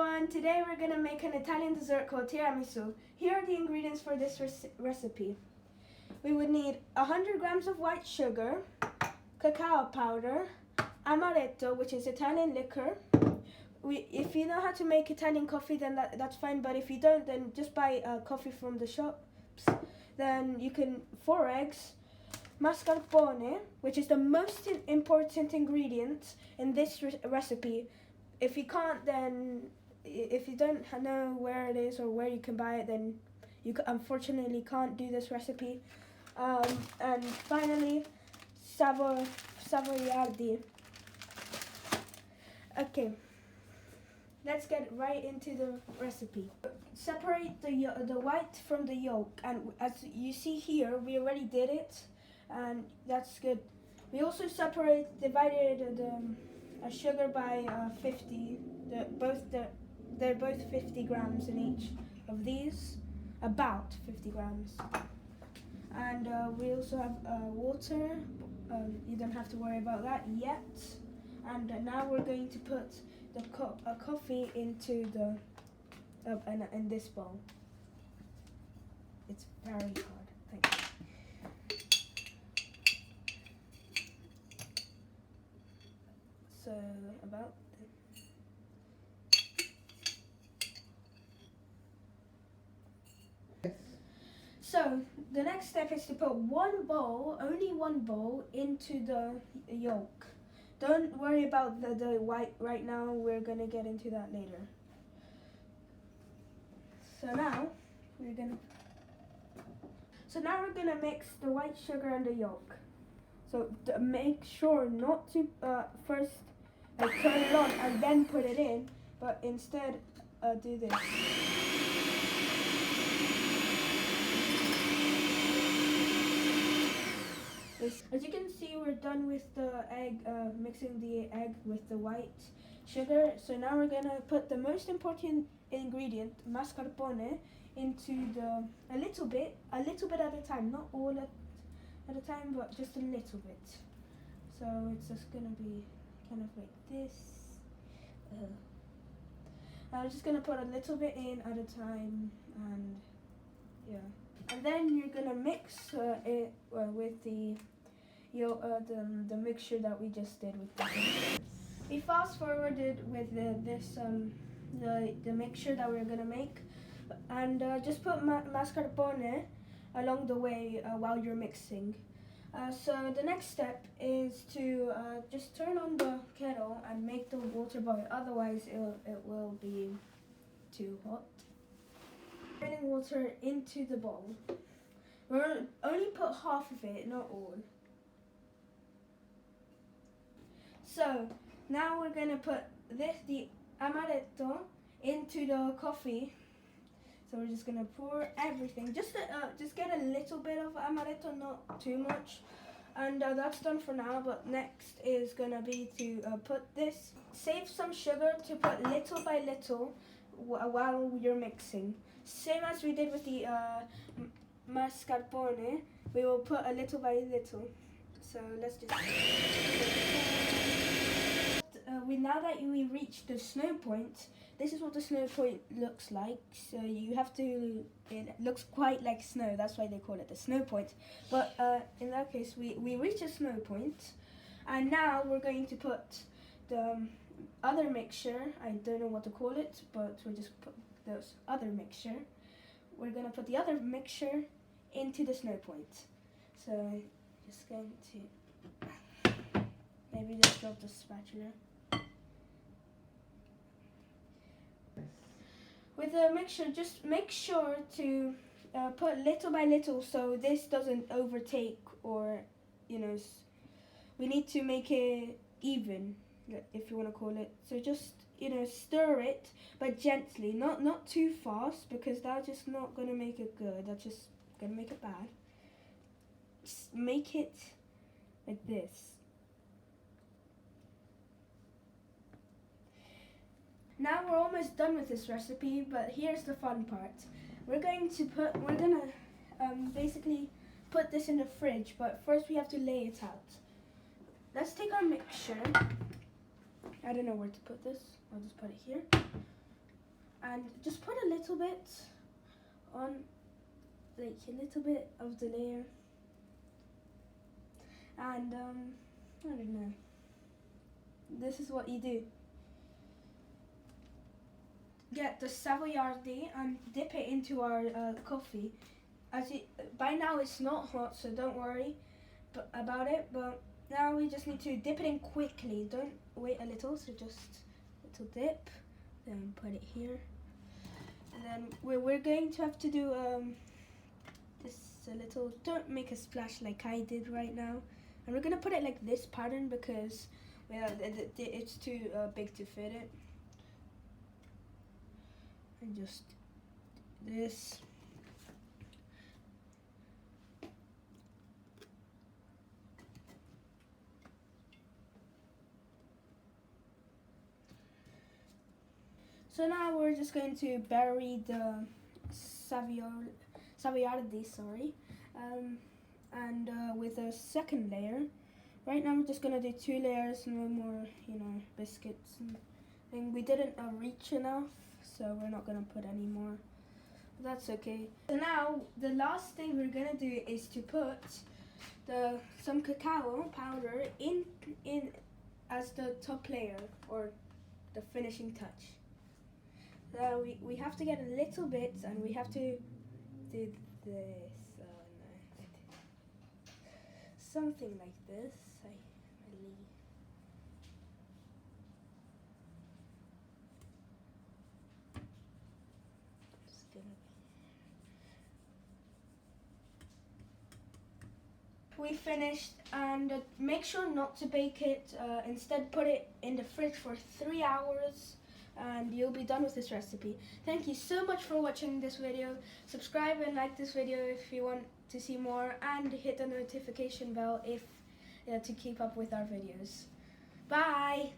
everyone, today we're going to make an Italian dessert called tiramisu. Here are the ingredients for this recipe. We would need 100 grams of white sugar, cacao powder, amaretto, which is Italian liquor. If you know how to make Italian coffee, then that's fine, but if you don't, then just buy coffee from the shops. Then you can 4 eggs, mascarpone, which is the most important ingredient in this recipe. If you can't, then if you don't know where it is or where you can buy it, then you unfortunately can't do this recipe. And finally, Savoiardi. Okay, let's get right into the recipe. Separate the white from the yolk, and as you see here, we already did it, and that's good. We also divided the sugar by 50. They're both 50 grams in each of these, about 50 grams. And we also have water. You don't have to worry about that yet. And now we're going to put the coffee into the in this bowl. It's very hard. Thank you. So about So the next step is to put only one bowl into the yolk. Don't worry about the white right now, we're gonna get into that later. So now we're gonna mix the white sugar and the yolk. So make sure not to first turn it on and then put it in, but instead do this. As you can see, we're done with the egg, mixing the egg with the white sugar. So now we're gonna put the most important ingredient, mascarpone, into a little bit at a time, not all at a time, but just a little bit. So it's just gonna be kind of like this. I'm just gonna put a little bit in at a time, and yeah. And then you're gonna mix it with the mixture that we just did with the We fast forwarded with the mixture that we're gonna make, and just put mascarpone along the way while you're mixing. So the next step is to just turn on the kettle and make the water boil, otherwise it will be too hot. Turning water into the bowl. We're only put half of it, not all. So now we're gonna put the amaretto into the coffee. So we're just gonna pour everything. Just get a little bit of amaretto, not too much. And that's done for now. But next is gonna be to put this. Save some sugar to put little by little while you're mixing. Same as we did with the mascarpone, we will put a little by little. So let's just. Now that we reached the snow point, this is what the snow point looks like. So it looks quite like snow, that's why they call it the snow point. But in that case, we reach a snow point, and now we're going to put the other mixture. I don't know what to call it, but we'll just put this other mixture. We're going to put the other mixture into the snow point. So just going to maybe just drop the spatula. With the mixture, just make sure to put little by little so this doesn't overtake, or we need to make it even, if you want to call it. So just stir it, but gently, not too fast, because that's just not gonna make it good. That's just gonna make it bad. Just make it like this. Now we're almost done with this recipe, but here's the fun part. We're gonna basically put this in the fridge, but first we have to lay it out. Let's take our mixture. I don't know where to put this. I'll just put it here. and just put a little bit on, like a little bit of the layer, and I don't know, this is what you do. Get the Savoiardi and dip it into our coffee. By now it's not hot, so don't worry about it, but now we just need to dip it in quickly. Don't wait a little, so just a little dip, then put it here, and then we're going to have to do this a little, don't make a splash like I did right now, and we're gonna put it like this pattern because it's too big to fit it, and just this. So now we're just going to bury the Savoiardi, and with a second layer. Right now we're just gonna do 2 layers, no more, biscuits. And we didn't reach enough, so we're not gonna put any more. That's okay. So now the last thing we're gonna do is to put some cacao powder in as the top layer, or the finishing touch. So we have to get a little bit, and we have to do this, something like this. I believe. Just gonna. We finished, and make sure not to bake it. Instead, put it in the fridge for 3 hours. And you'll be done with this recipe. Thank you so much for watching this video. Subscribe and like this video if you want to see more, and hit the notification bell to keep up with our videos. Bye!